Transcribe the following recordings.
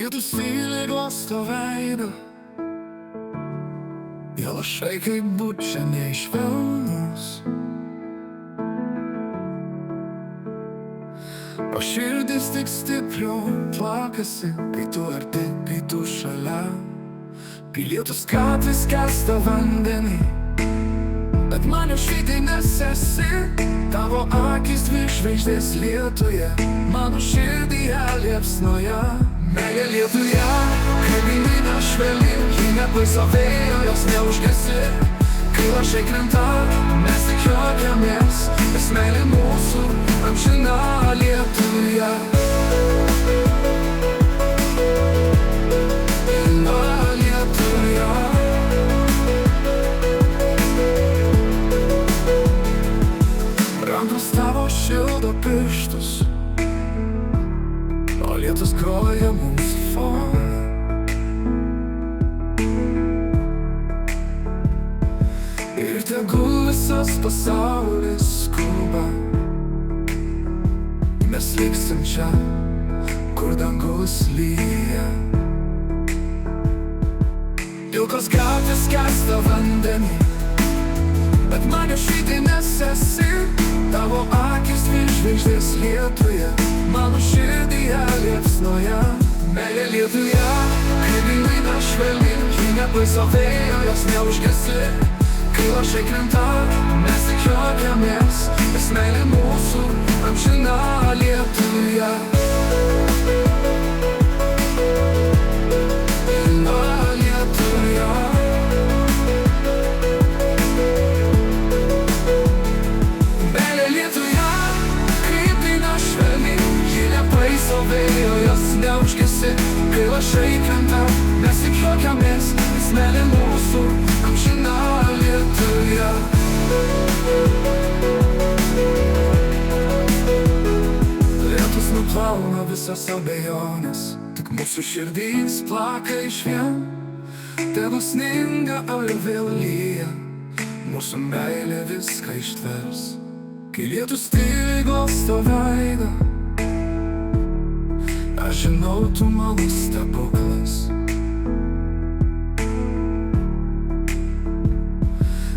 Lietus tyliai glosto veidą, jo lašai kaip bučiniai švelnūs. O širdis tik stipriau plakasi, kai tu arti, kai tu šalia. Kai lietus gatvės skęsta vandenį, bet man jau šitai nesesi. Tavo akis dvi žvaigždės lietuje, mano širdyje liepsnoje. Meilė lietuje, kaip gimina švelni, ji nepaiso vėjo, jos neužgesi. Kai lašai krenta, mes tik juokiamės, nes meilė mūsų amžina lietuje. Rankos tavo šildo pirštus, o lietus groja mums foną. Ir tegul visas pasaulis skuba, mes liksim čia, kur dangus lyja. Pilkos gatvės skęsta vandenį, bet man jau šitai nesesi. Tavo akis dvi žvaigždės lietuje, mano širdyje liepsnoje. Meilė lietuje, kaip gimina švelni, ji nepaiso vėjo, jos neužgesi. Kai lašai krenta, mes tik juokiamės, nes meilė mūsų amžina lietuje. Vėjo jos neužgesi, kai lašai krenta, mes tik juokiamės, nes meilė mūsų amžina lietuje. Lietus nuplauna visas abejonės, tik mūsų širdys plaka išvien. Tegu sninga ar vėl lyja, mūsų meilė viską ištvers. Kai lietus tyliai glosto veidą, aš žinau, tu mano stebuklas.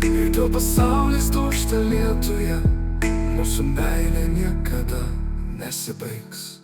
Ir tu pasaulis dūžta lietuje, mūsų meilė niekada nesibaigs.